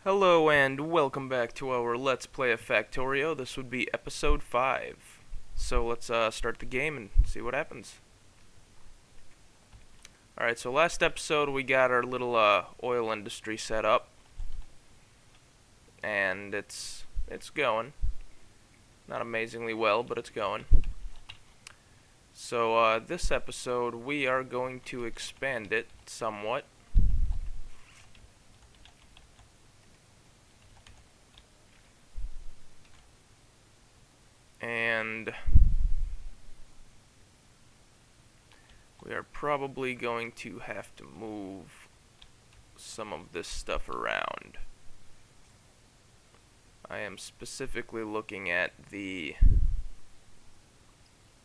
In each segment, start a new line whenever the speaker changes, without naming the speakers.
Hello and welcome back to our Let's Play of Factorio. This would be episode 5. So let's start the game and see what happens. Alright, so last episode we got our little oil industry set up. And it's going. Not amazingly well, but it's going. So this episode we are going to expand it somewhat. And we are probably going to have to move some of this stuff around. I am specifically looking at the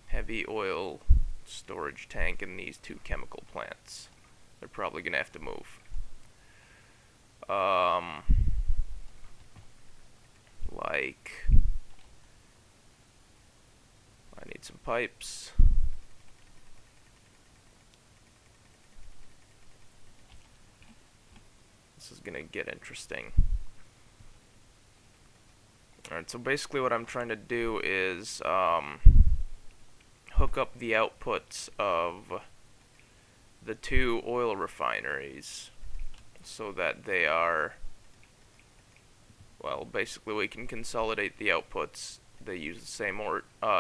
heavy oil storage tank and these two chemical plants. They're probably going to have to move. Like, I need some pipes. This is gonna get interesting. Alright, so basically what I'm trying to do is hook up the outputs of the two oil refineries so that they are, well, basically we can consolidate the outputs. They use the same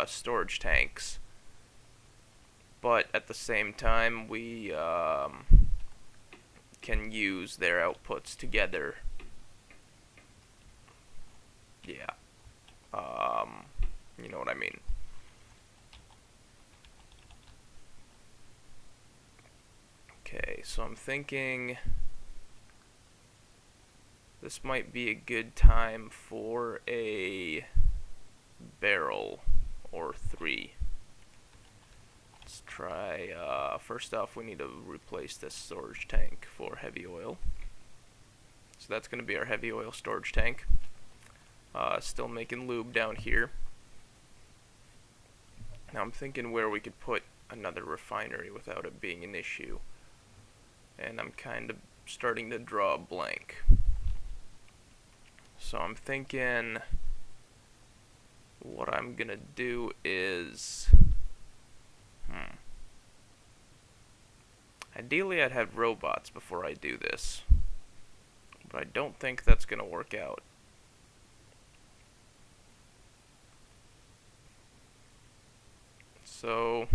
storage tanks, but at the same time we can use their outputs together. Yeah. You know what I mean. Okay, so I'm thinking this might be a good time for a barrel or 3. Let's try, first off we need to replace this storage tank for heavy oil. So that's going to be our heavy oil storage tank. Still making lube down here. Now I'm thinking where we could put another refinery without it being an issue. And I'm kind of starting to draw a blank. So I'm thinking what I'm gonna do is ideally I'd have robots before I do this, but I don't think that's gonna work out. So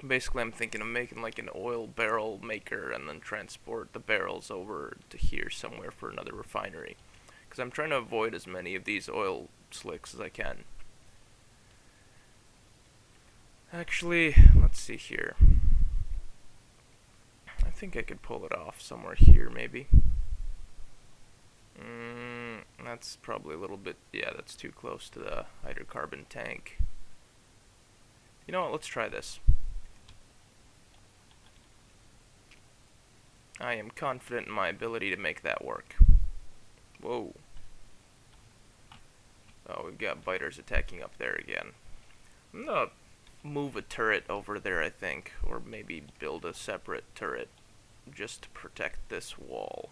basically I'm thinking of making like an oil barrel maker and then transport the barrels over to here somewhere for another refinery, because I'm trying to avoid as many of these oil slicks as I can. Actually, let's see here. I think I could pull it off somewhere here, maybe. That's probably a little bit, yeah, that's too close to the hydrocarbon tank. You know what, let's try this. I am confident in my ability to make that work. Whoa. Oh, we've got biters attacking up there again. I'm gonna move a turret over there, I think, or maybe build a separate turret just to protect this wall.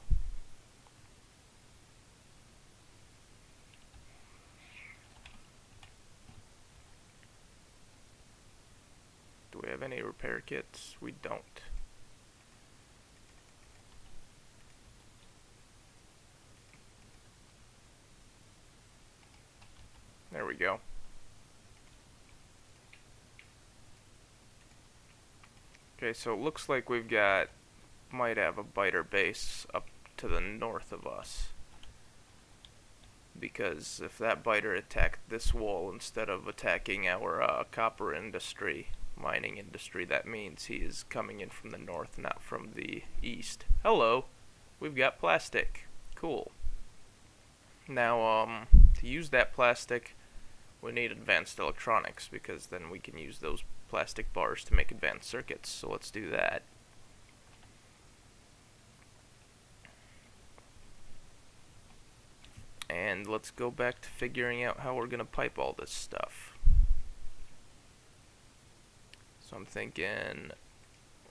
Do we have any repair kits? We don't. There we go. Okay, so it looks like we've got, might have a biter base up to the north of us. Because if that biter attacked this wall instead of attacking our copper industry, mining industry, that means he is coming in from the north, not from the east. Hello! We've got plastic. Cool. Now, to use that plastic, we need advanced electronics, because then we can use those plastic bars to make advanced circuits. So let's do that. And let's go back to figuring out how we're gonna pipe all this stuff. So I'm thinking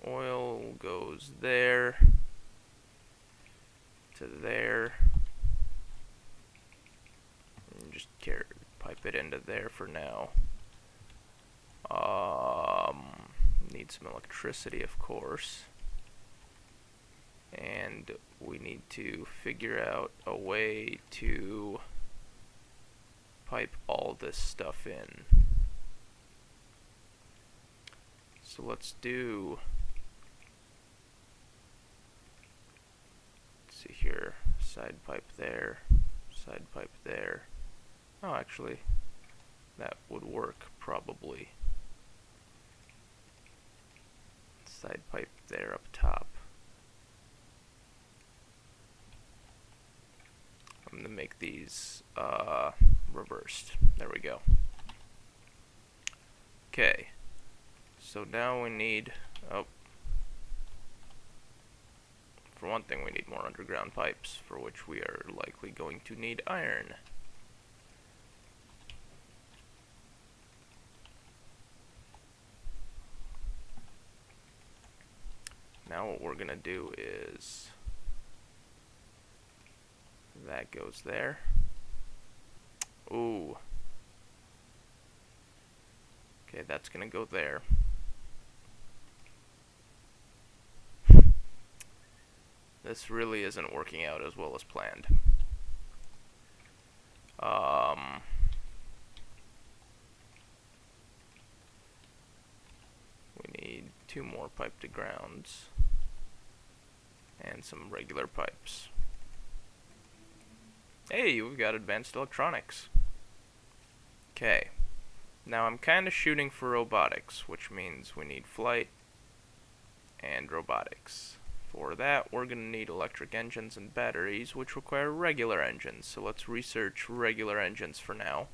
oil goes there. to there. And just pipe it into there for now. Need some electricity, of course. And we need to figure out a way to pipe all this stuff in. So let's do, let's see here, side pipe there, side pipe there. Oh, actually, that would work probably. Side pipe there up top. I'm gonna make these reversed. There we go. Okay. So now we need, oh, for one thing we need more underground pipes, for which we are likely going to need iron. Now what we're gonna do is, that goes there. Ooh. Okay, that's gonna go there. This really isn't working out as well as planned. We need 2 more pipe to grounds and some regular pipes. Hey, we've got advanced electronics. Okay. Now I'm kind of shooting for robotics, which means we need flight and robotics. For that, we're going to need electric engines and batteries, which require regular engines. So let's research regular engines for now.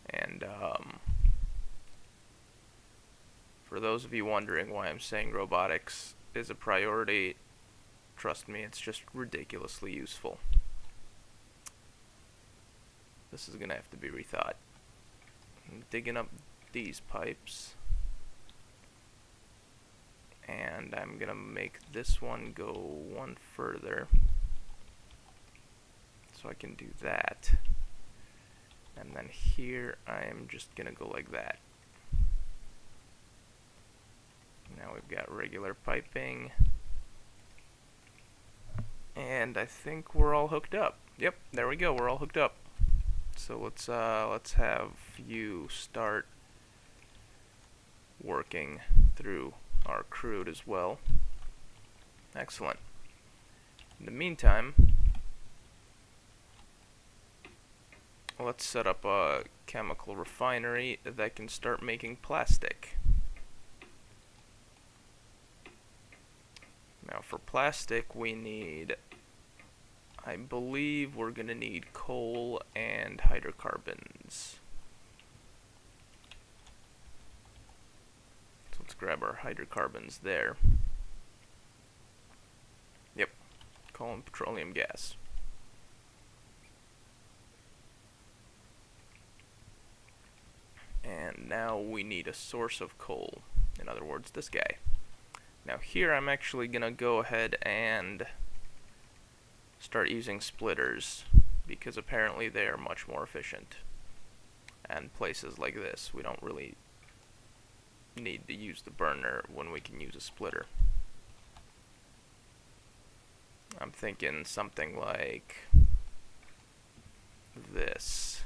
And for those of you wondering why I'm saying robotics is a priority, trust me, it's just ridiculously useful. This is going to have to be rethought. I'm digging up these pipes. And I'm going to make this one go one further. So I can do that. And then here I am just going to go like that. Now we've got regular piping. And I think we're all hooked up. Yep, there we go, we're all hooked up. So let's have you start working through our crude as well. Excellent. In the meantime, let's set up a chemical refinery that can start making plastic. Now for plastic we need, I believe we're gonna need coal and hydrocarbons. So let's grab our hydrocarbons there. Yep, coal and petroleum gas. And now we need a source of coal. In other words, this guy. Now here I'm actually gonna go ahead and start using splitters, because apparently they are much more efficient. And places like this, we don't really need to use the burner when we can use a splitter. I'm thinking something like this.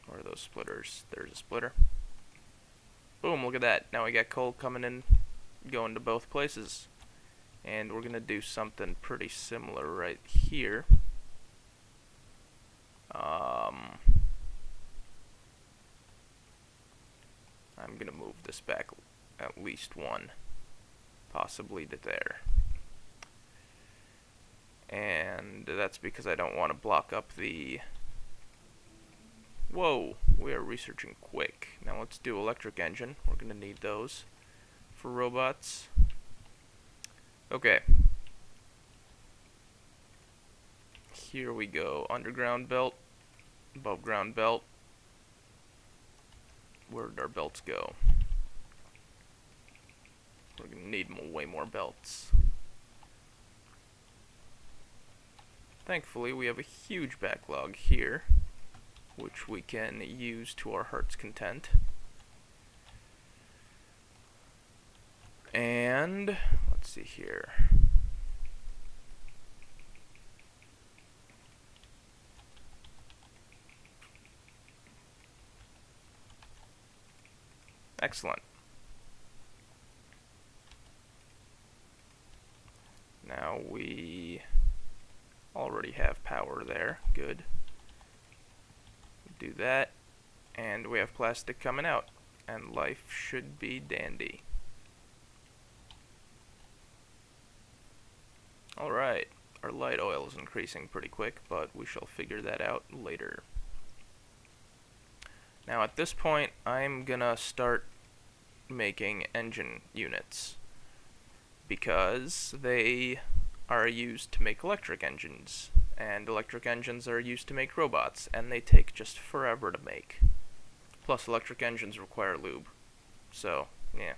Where are those splitters? There's a splitter. Boom, look at that. Now we got coal coming in, going to both places. And we're gonna do something pretty similar right here. I'm gonna move this back at least one, possibly to there. And that's because I don't want to block up the... Whoa, we are researching quick. Now let's do electric engine. We're gonna need those for robots. Okay. Here we go. Underground belt, above ground belt. Where did our belts go? We're going to need way more belts. Thankfully, we have a huge backlog here, which we can use to our heart's content. And let's see here. Excellent. Now we already have power there. Good. Do that, and we have plastic coming out, and life should be dandy. Alright, our light oil is increasing pretty quick, but we shall figure that out later. Now at this point, I'm gonna start making engine units, because they are used to make electric engines, and electric engines are used to make robots, and they take just forever to make. Plus, electric engines require lube. So, yeah.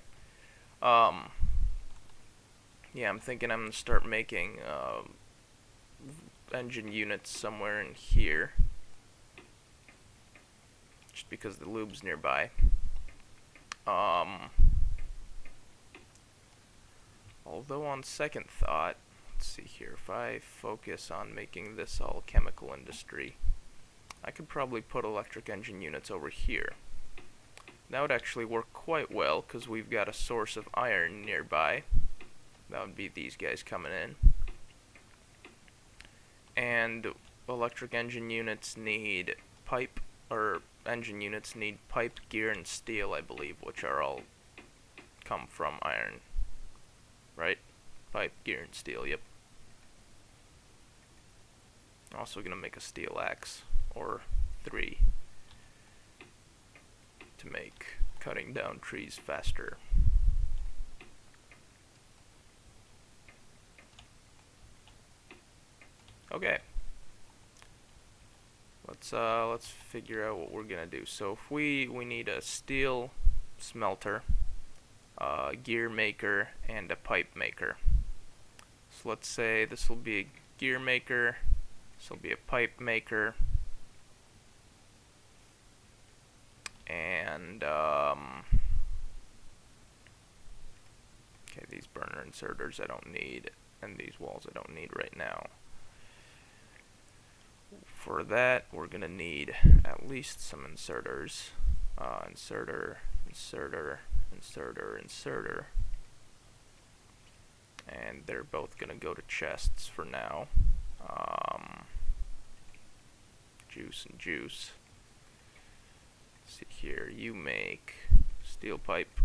Yeah, I'm thinking I'm gonna start making engine units somewhere in here, just because the lube's nearby. Although on second thought, let's see here, if I focus on making this all chemical industry, I could probably put electric engine units over here. That would actually work quite well, because we've got a source of iron nearby. That would be these guys coming in. And electric engine units need pipe, or engine units need pipe, gear, and steel, I believe, which are all come from iron. Right? Pipe, gear, and steel, yep. Also gonna make a steel axe, or 3, to make cutting down trees faster. Okay. Let's figure out what we're gonna do. So if we need a steel smelter, gear maker, and a pipe maker. So let's say this will be a gear maker, this will be a pipe maker, and okay, these burner inserters I don't need, and these walls I don't need right now. For that, we're gonna need at least some inserters. Inserter, inserter, inserter, inserter. And they're both gonna go to chests for now. Juice and juice. Let's see here, you make steel pipe,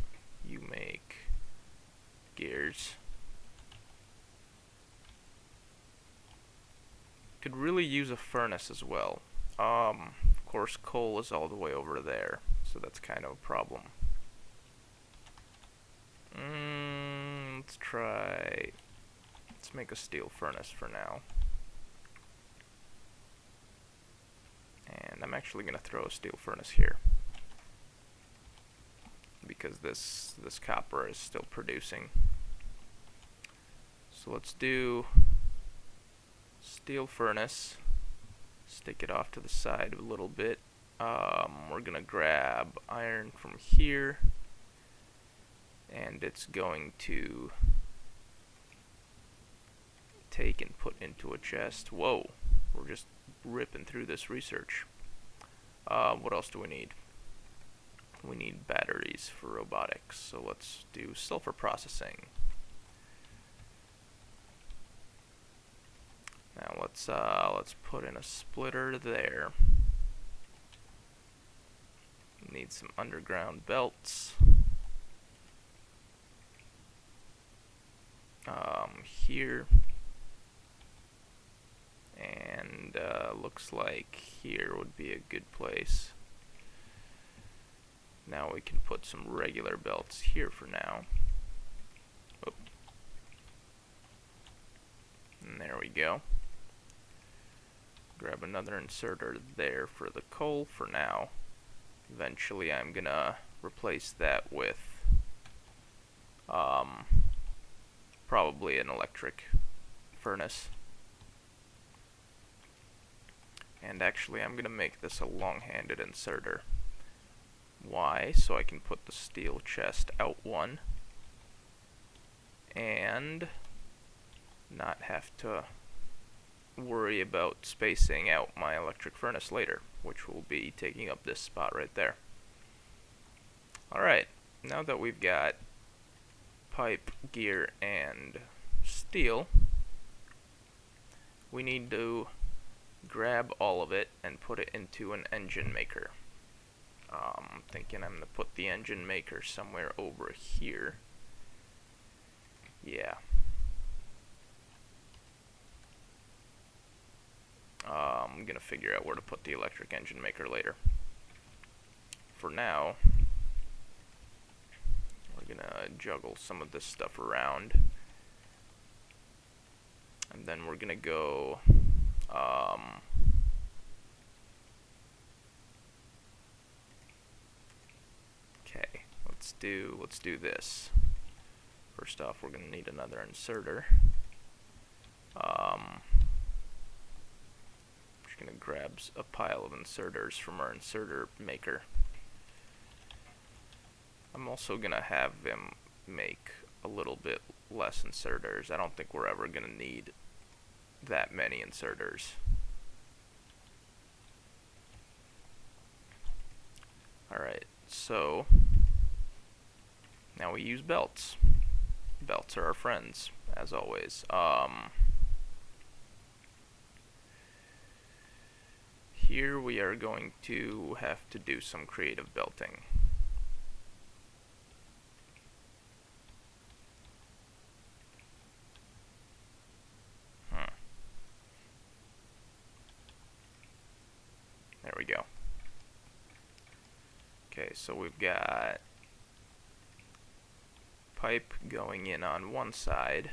you make gears. Could really use a furnace as well. Of course, coal is all the way over there, so that's kind of a problem. Let's make a steel furnace for now. And I'm actually gonna throw a steel furnace here, because this copper is still producing. So let's do steel furnace, stick it off to the side a little bit. We're gonna grab iron from here, and it's going to take and put into a chest. Whoa, we're just ripping through this research. What else do we need? We need batteries for robotics, so let's do sulfur processing. Now let's put in a splitter there. Need some underground belts. Here. And looks like here would be a good place. Now we can put some regular belts here for now. Oh. And there we go. Grab another inserter there for the coal for now. Eventually I'm gonna replace that with Probably an electric furnace. And actually, I'm going to make this a long-handed inserter. Why? So I can put the steel chest out one and not have to worry about spacing out my electric furnace later, which will be taking up this spot right there. Alright, now that we've got pipe, gear, and steel, we need to grab all of it and put it into an engine maker. I'm thinking I'm going to put the engine maker somewhere over here. Yeah. I'm going to figure out where to put the electric engine maker later. For now, we're going to juggle some of this stuff around. And then we're going to go... okay, let's do this. First off, we're going to need another inserter. Just going to grab a pile of inserters from our inserter maker. I'm also going to have him make a little bit less inserters. I don't think we're ever going to need that many inserters. Alright, so now we use belts. Belts are our friends, as always. Here we are going to have to do some creative belting. There we go. Okay, so we've got pipe going in on one side,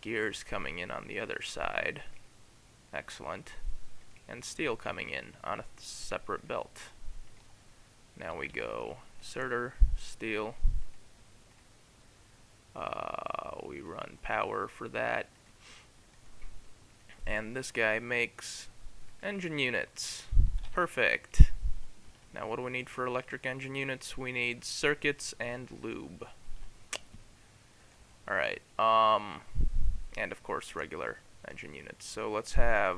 gears coming in on the other side, excellent, and steel coming in on a separate belt. Now we go inserter, steel, we run power for that, and this guy makes engine units. Perfect. Now what do we need for electric engine units? We need circuits and lube. Alright, and of course regular engine units. So let's have,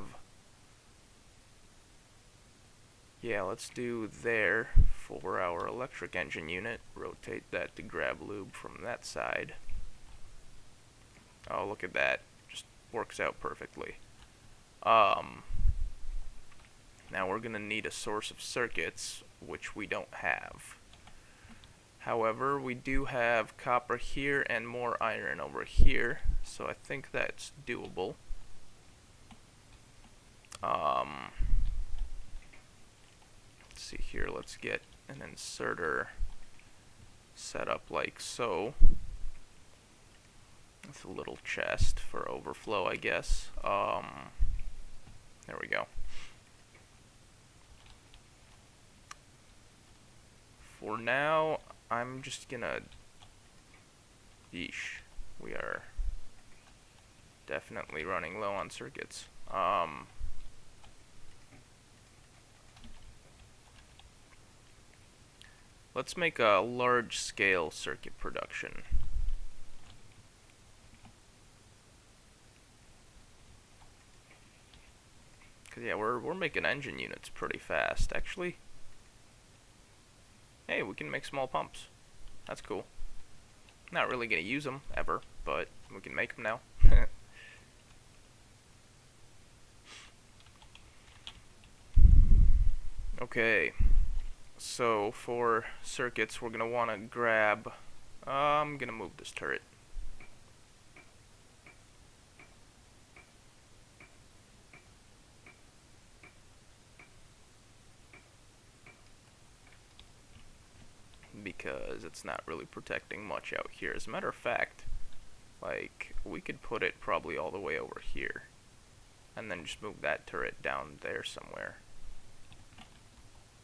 yeah, let's do there for our electric engine unit. Rotate that to grab lube from that side. Oh, look at that. Just works out perfectly. Now we're going to need a source of circuits, which we don't have. However, we do have copper here and more iron over here, so I think that's doable. Let's see here, let's get an inserter set up like so. With a little chest for overflow, I guess. There we go. For now, I'm just gonna... Yeesh. We are definitely running low on circuits. Let's make a large-scale circuit production. Cause yeah, we're making engine units pretty fast, actually. Hey, we can make small pumps. That's cool. Not really gonna use them ever, but we can make them now. Okay, so for circuits, we're gonna want to grab. I'm gonna move this turret. Because it's not really protecting much out here. As a matter of fact, like, we could put it probably all the way over here. And then just move that turret down there somewhere.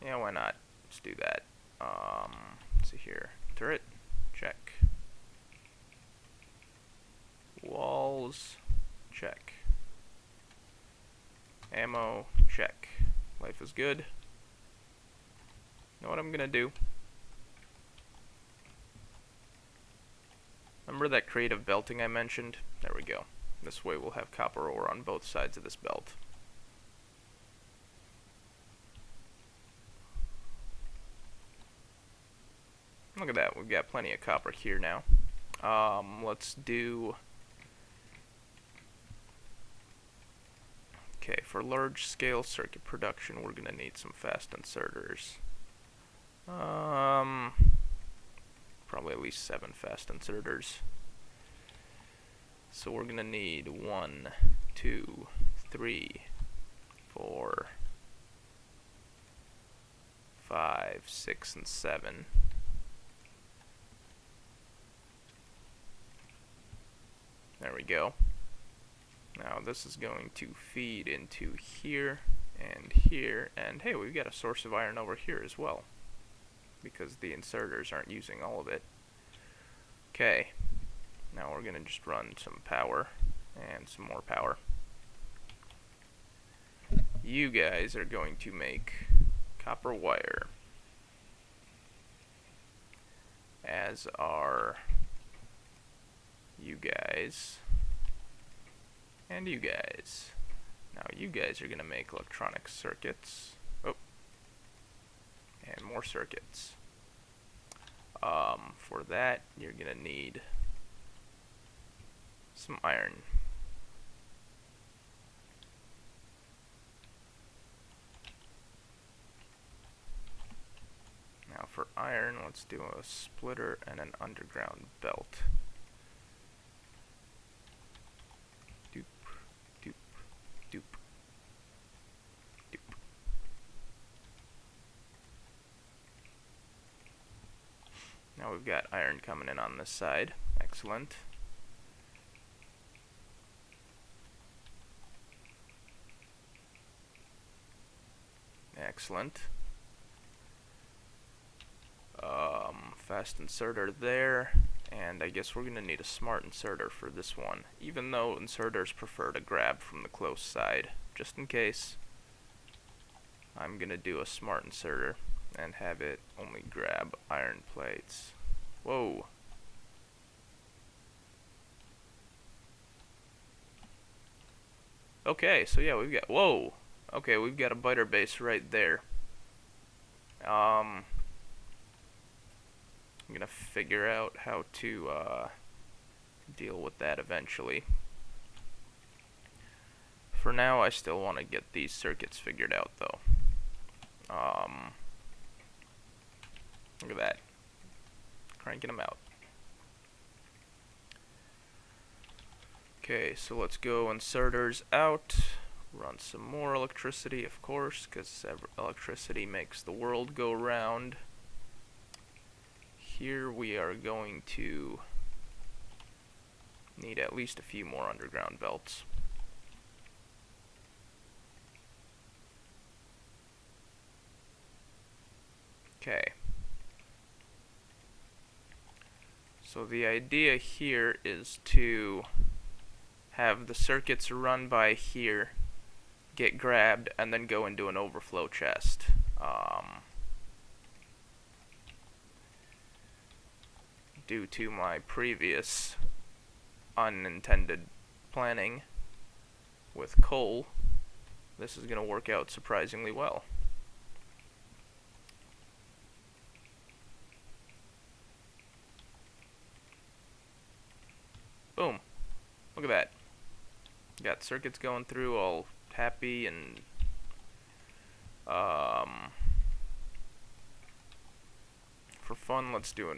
Yeah, why not? Let's do that. Let's see here. Turret, check. Walls, check. Ammo, check. Life is good. You know what I'm gonna do? Remember that creative belting I mentioned? There we go. This way we'll have copper ore on both sides of this belt. Look at that, we've got plenty of copper here now. Let's do... Okay, for large scale circuit production we're gonna need some fast inserters. Probably at least 7 fast inserters. So we're gonna need 1, 2, 3, 4, 5, 6, and 7. There we go. Now this is going to feed into here, and hey, we've got a source of iron over here as well, because the inserters aren't using all of it. Okay, now we're gonna just run some power, and some more power. You guys are going to make copper wire, as are you guys, and you guys. Now you guys are gonna make electronic circuits. Oh, and more circuits. For that, you're gonna need some iron. Now for iron, let's do a splitter and an underground belt. Doop, doop, doop, doop. Now we've got iron coming in on this side. Excellent. Excellent. Fast inserter there, and I guess we're gonna need a smart inserter for this one, even though inserters prefer to grab from the close side. Just in case, I'm gonna do a smart inserter and have it only grab iron plates. Whoa. Okay, so yeah, we've got, whoa. Okay, we've got a biter base right there. I'm gonna figure out how to deal with that eventually. For now, I still want to get these circuits figured out, though. Look at that. Cranking them out. Okay, so let's go inserters out. Run some more electricity, of course, because electricity makes the world go round. Here we are going to need at least a few more underground belts. Okay. So the idea here is to have the circuits run by here, get grabbed, and then go into an overflow chest. Due to my previous unintended planning with coal, this is going to work out surprisingly well. Boom. Look at that. Got circuits going through, all happy, and for fun, let's do a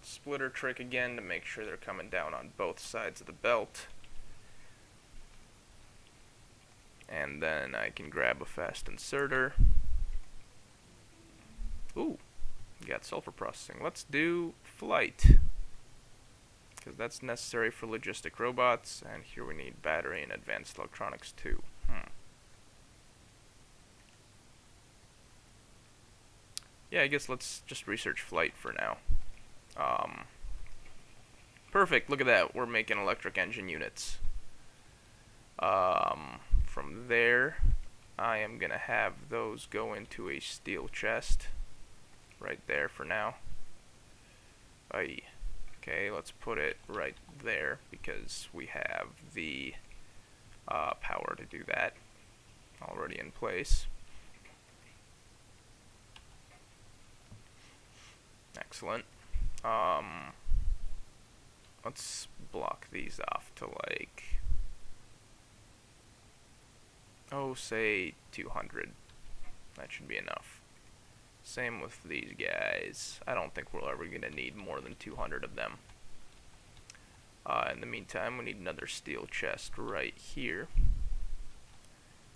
splitter trick again to make sure they're coming down on both sides of the belt. And then I can grab a fast inserter. Ooh, got sulfur processing. Let's do flight, because that's necessary for logistic robots, and here we need battery and advanced electronics too. yeah, I guess let's just research flight for now. Perfect, look at that, we're making electric engine units. From there, I am gonna have those go into a steel chest right there for now. Aye. Okay, let's put it right there because we have the power to do that already in place. Excellent. Let's block these off to like, oh, say 200. That should be enough. Same with these guys. I don't think we're ever gonna need more than 200 of them. In the meantime, we need another steel chest right here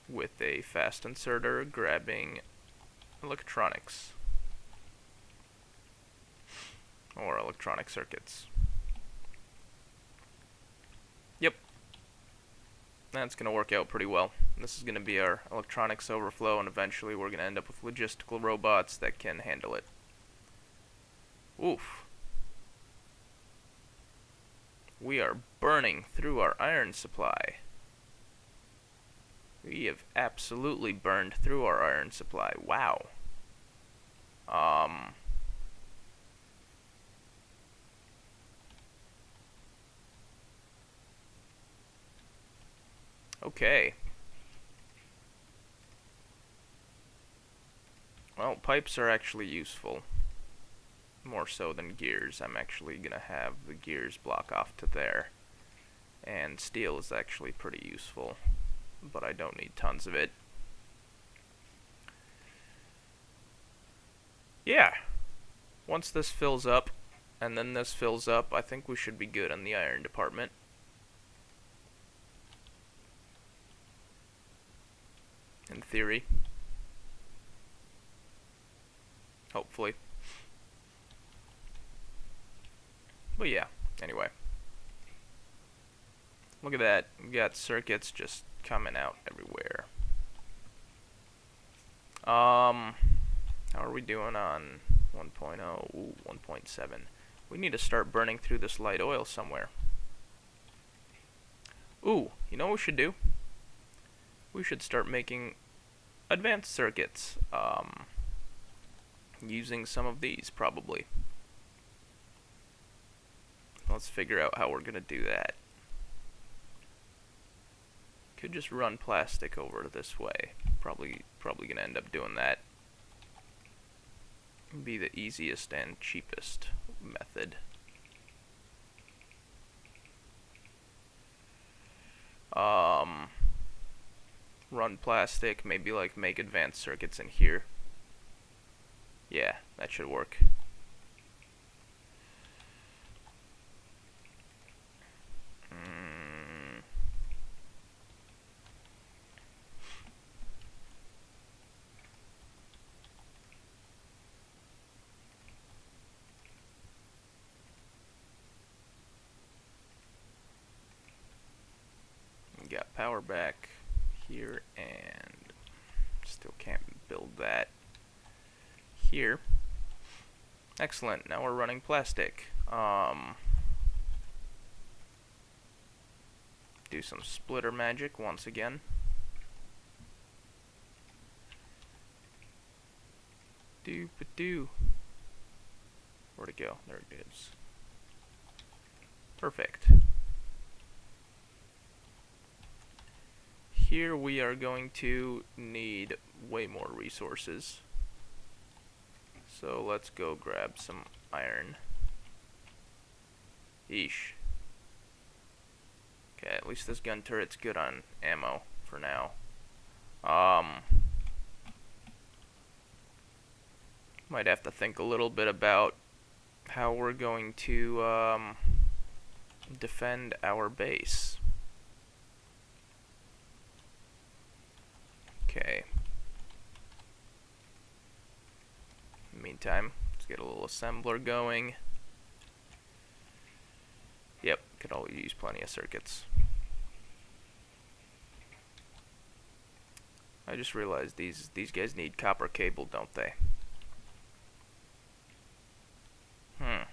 with a fast inserter grabbing electronics or electronic circuits. Yep, that's gonna work out pretty well. This is gonna be our electronics overflow, and eventually we're gonna end up with logistical robots that can handle it. Oof. We are burning through our iron supply. We have absolutely burned through our iron supply. Wow. Okay. Well, pipes are actually useful. More so than gears. I'm actually gonna have the gears block off to there. And steel is actually pretty useful, but I don't need tons of it. Yeah. Once this fills up, and then this fills up, I think we should be good on the iron department. In theory. Hopefully. But yeah, anyway. Look at that. We got circuits just coming out everywhere. How are we doing on 1.0? Ooh, 1.7. We need to start burning through this light oil somewhere. Ooh, you know what we should do? We should start making advanced circuits. Using some of these, probably. Let's figure out how we're gonna do that. Could just run plastic over this way. Probably gonna end up doing that. Be the easiest and cheapest method. Run plastic, maybe like make advanced circuits in here. Yeah, that should work. Got power back here, and still can't build that here. Excellent, now we're running plastic. Do some splitter magic once again. Doop-a-doo. Where'd it go? There it is. Perfect. Here we are going to need way more resources. So let's go grab some iron. Eesh. Okay, at least this gun turret's good on ammo for now. Might have to think a little bit about how we're going to defend our base. Okay. In the meantime, let's get a little assembler going. Yep, could always use plenty of circuits. I just realized these guys need copper cable, don't they? I'm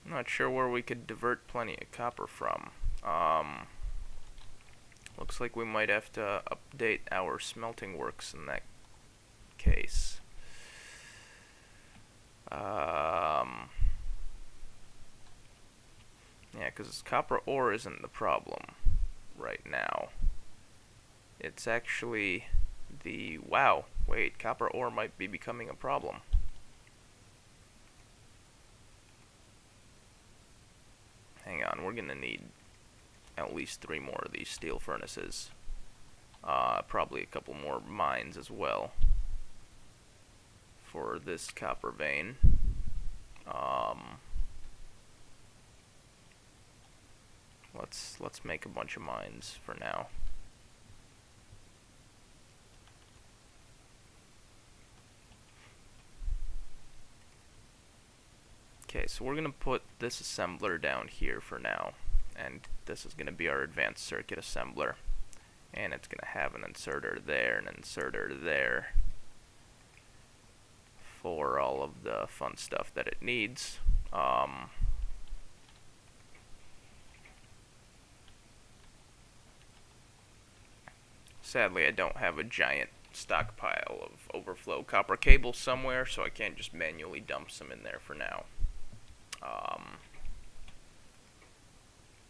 not sure where we could divert plenty of copper from. Looks like we might have to update our smelting works in that case. Yeah, because copper ore isn't the problem right now. It's actually the... Wow, wait, copper ore might be becoming a problem. Hang on, we're gonna need at least 3 more of these steel furnaces. Probably a couple more mines as well for this copper vein. Let's make a bunch of mines for now. Okay, so we're gonna put this assembler down here for now, and this is gonna be our advanced circuit assembler, and it's gonna have an inserter there and an inserter there for all of the fun stuff that it needs. Sadly, I don't have a giant stockpile of overflow copper cables somewhere, so I can't just manually dump some in there for now.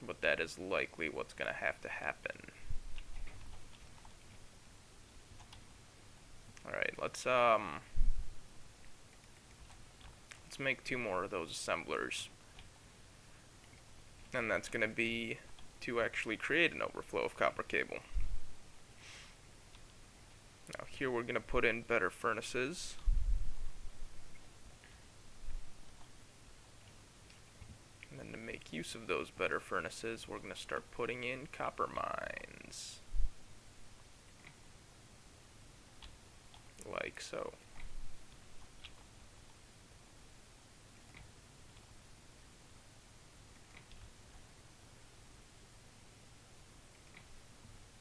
But that is likely what's going to have to happen. Alright, let's make 2 more of those assemblers. And that's going to be to actually create an overflow of copper cable. Now here we're going to put in better furnaces. And then to make use of those better furnaces, we're going to start putting in copper mines. Like so.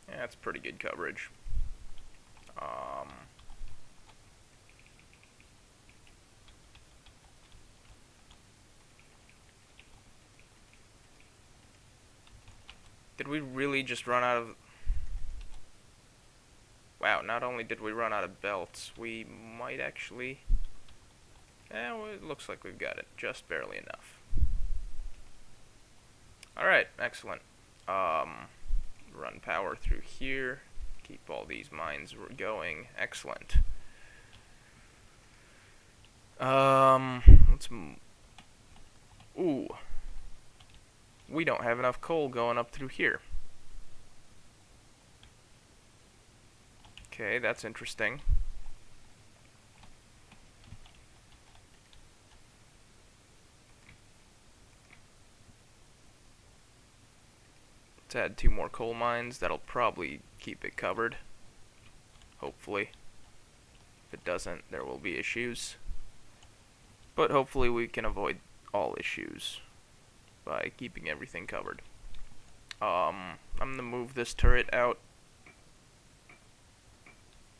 Yeah, that's pretty good coverage. Did we really just run out of... Wow, not only did we run out of belts, we might actually... well, it looks like we've got it just barely enough. Alright, excellent. Run power through here. Keep all these mines going. Excellent. Let's... Ooh. We don't have enough coal going up through here. Okay, that's interesting. Let's add 2 more coal mines. That'll probably keep it covered. Hopefully. If it doesn't, there will be issues. But hopefully we can avoid all issues by keeping everything covered. I'm gonna move this turret out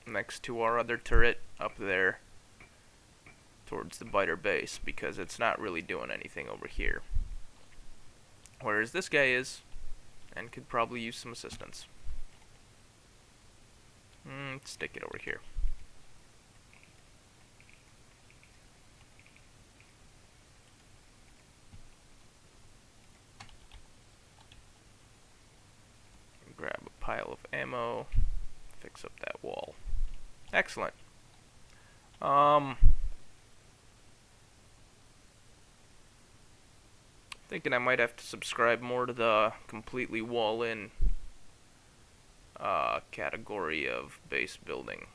next to our other turret up there towards the biter base, because it's not really doing anything over here. Whereas this guy is, and could probably use some assistance. Stick it over here. Grab a pile of ammo, fix up that wall. Excellent. Thinking I might have to subscribe more to the completely wall-in category of base building.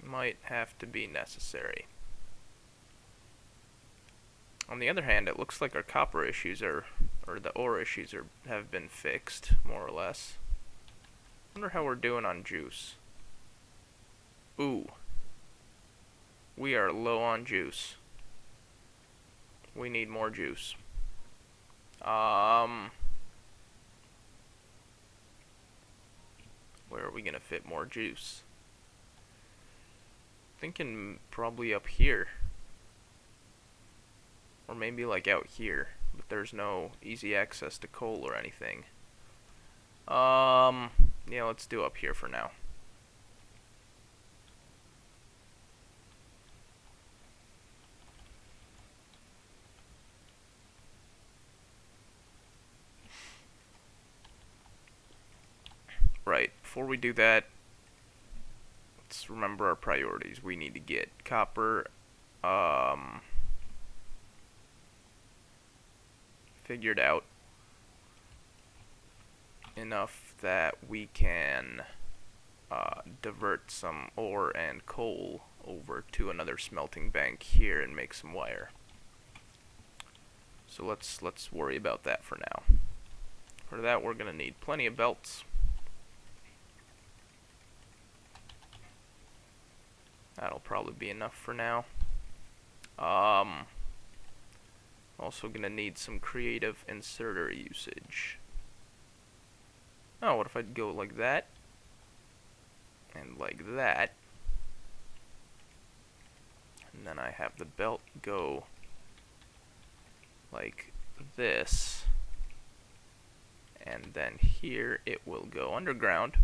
Might have to be necessary. On the other hand, it looks like our copper issues or the ore issues have been fixed, more or less. Wonder how we're doing on juice. Ooh. We are low on juice. We need more juice. Where are we gonna fit more juice? Thinking probably up here. Or maybe like out here. But there's no easy access to coal or anything. Yeah, let's do up here for now. Right, before we do that, let's remember our priorities. We need to get copper, figured out enough that we can divert some ore and coal over to another smelting bank here and make some wire. So let's worry about that for now. For that, we're gonna need plenty of belts. That'll probably be enough for now. Also gonna need some creative inserter usage. Oh, what if I go like that? And like that. And then I have the belt go like this. And then here it will go underground,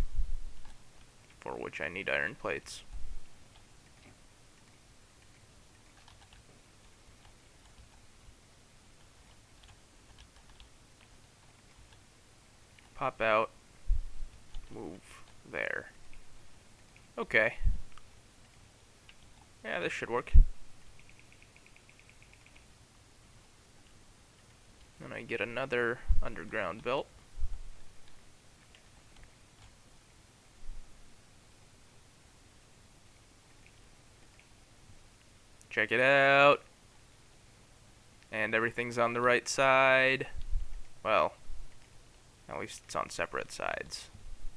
for which I need iron plates. Pop out, move there. Okay. Yeah, this should work. Then I get another underground belt. Check it out. And everything's on the right side. Well, at least it's on separate sides.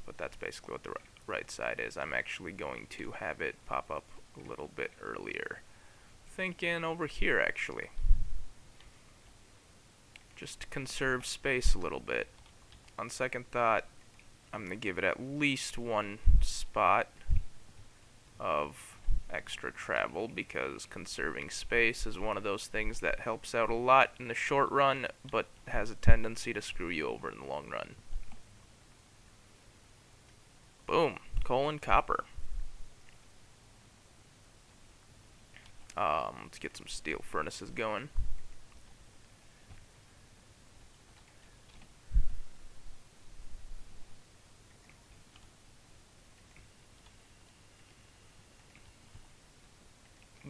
But that's basically what the right side is. I'm actually going to have it pop up a little bit earlier. Thinking over here, actually. Just to conserve space a little bit. On second thought, I'm going to give it at least one spot of extra travel, because conserving space is one of those things that helps out a lot in the short run, but has a tendency to screw you over in the long run. Boom. Coal and copper. Let's get some steel furnaces going.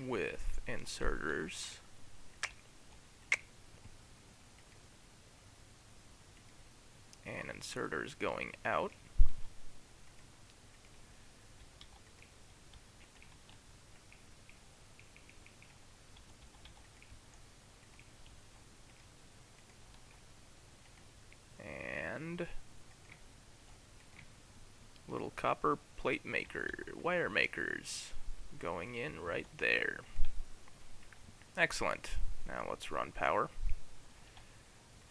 With inserters. And inserters going out. And little copper plate maker, wire makers going in right there. Excellent. Now let's run power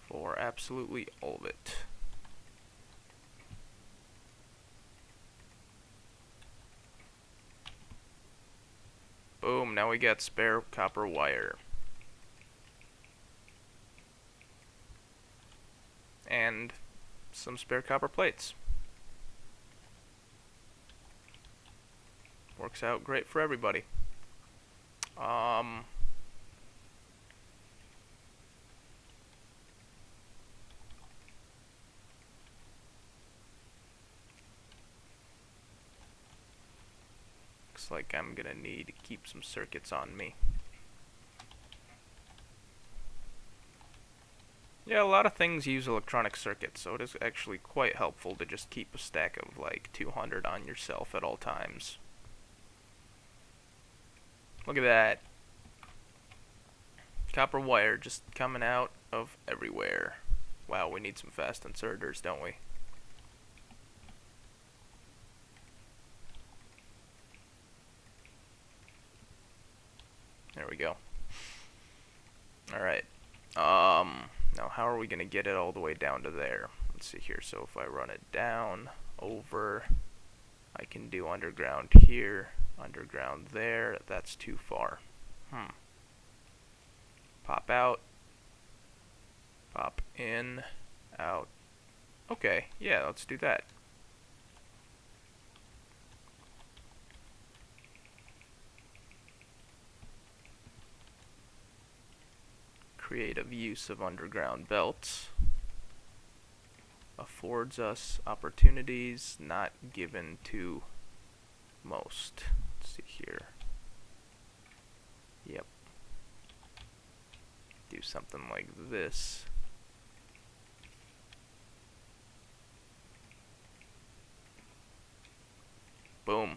for absolutely all of it. Boom, now we got spare copper wire. And some spare copper plates. Works out great for everybody. Looks like I'm gonna need to keep some circuits on me. Yeah, a lot of things use electronic circuits, so it is actually quite helpful to just keep a stack of like 200 on yourself at all times. Look at that. Copper wire just coming out of everywhere. Wow, we need some fast inserters, don't we? There we go. Alright. Now how are we going to get it all the way down to there? Let's see here. So if I run it down, over, I can do underground here, Underground there. That's too far. Pop out. Pop in. Out. Okay, yeah, let's do that. Creative use of underground belts affords us opportunities not given to most. Let's see here. Yep. Do something like this. Boom.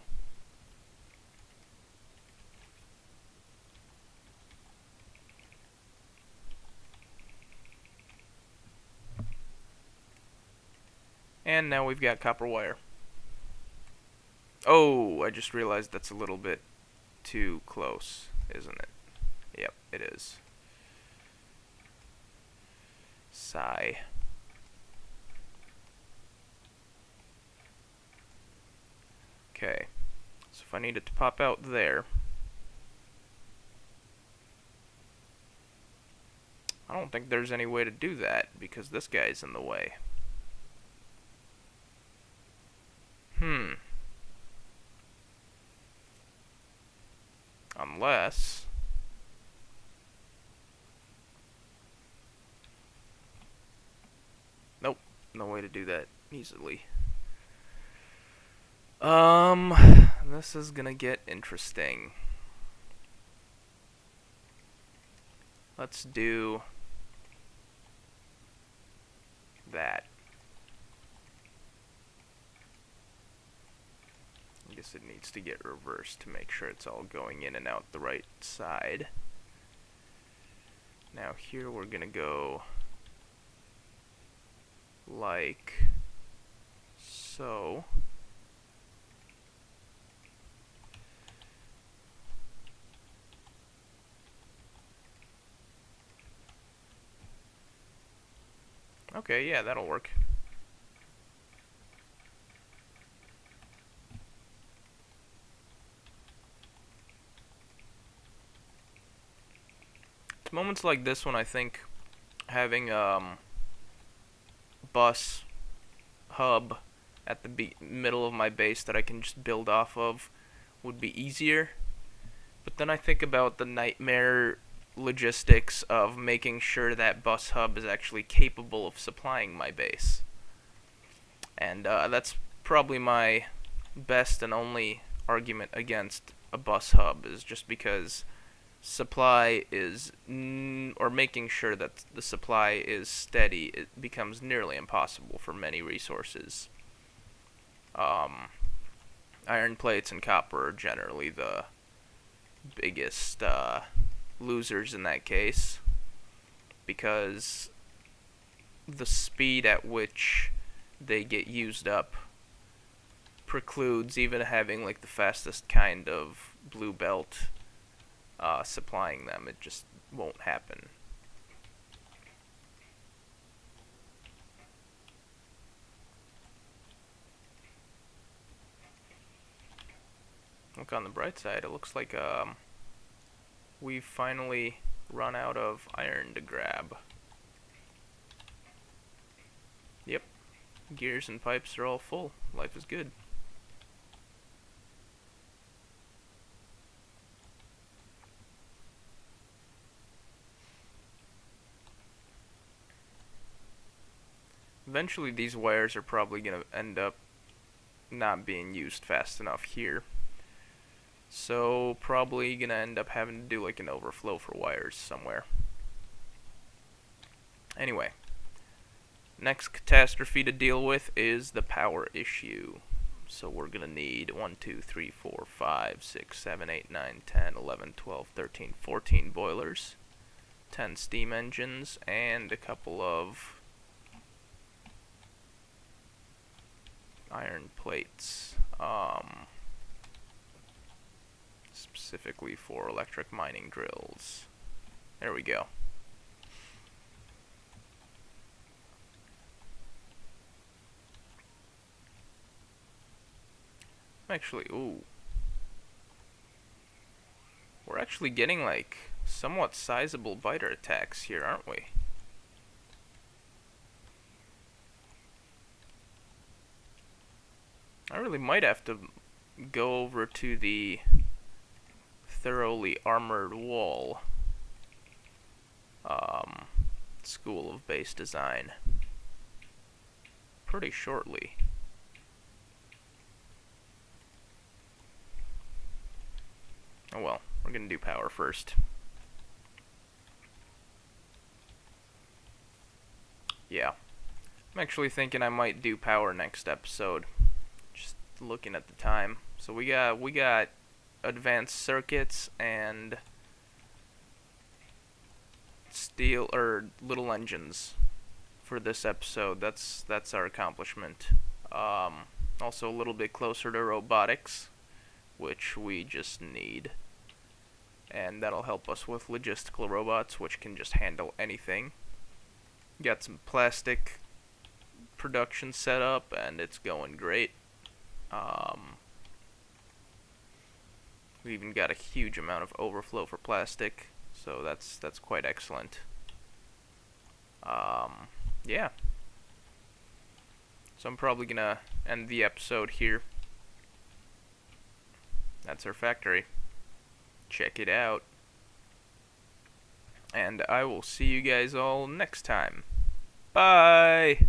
And now we've got copper wire. Oh, I just realized that's a little bit too close, isn't it? Yep, it is. Sigh. Okay, so if I need it to pop out there, I don't think there's any way to do that because this guy's in the way. Unless... Nope, no way to do that easily. This is gonna get interesting. Let's do that. I guess it needs to get reversed to make sure it's all going in and out the right side. Now here we're gonna go like so. Okay, yeah, that'll work. It's moments like this when I think having bus hub at the middle of my base that I can just build off of would be easier. But then I think about the nightmare logistics of making sure that bus hub is actually capable of supplying my base. And that's probably my best and only argument against a bus hub, is just because supply is, or making sure that the supply is steady, it becomes nearly impossible for many resources. Iron plates and copper are generally the biggest losers in that case, because the speed at which they get used up precludes even having like the fastest kind of blue belt supplying them. It just won't happen. Look on the bright side, it looks like we've finally run out of iron to grab. Yep, gears and pipes are all full. Life is good. Eventually these wires are probably going to end up not being used fast enough here. So probably going to end up having to do like an overflow for wires somewhere. Anyway, next catastrophe to deal with is the power issue. So we're going to need 1, 2, 3, 4, 5, 6, 7, 8, 9, 10, 11, 12, 13, 14 boilers, 10 steam engines, and a couple of iron plates, specifically for electric mining drills. There we go. Actually, ooh, We're actually getting like somewhat sizable biter attacks here, aren't we? I really might have to go over to the thoroughly armored wall school of base design pretty shortly. Oh well, we're gonna do power first. Yeah, I'm actually thinking I might do power next episode. Just looking at the time. So we got advanced circuits and steel or little engines for this episode. That's our accomplishment. Also a little bit closer to robotics, which we just need, and that'll help us with logistical robots, which can just handle anything. Got some plastic production set up, and it's going great. We even got a huge amount of overflow for plastic, so that's quite excellent. Yeah. So I'm probably gonna end the episode here. That's our factory. Check it out. And I will see you guys all next time. Bye!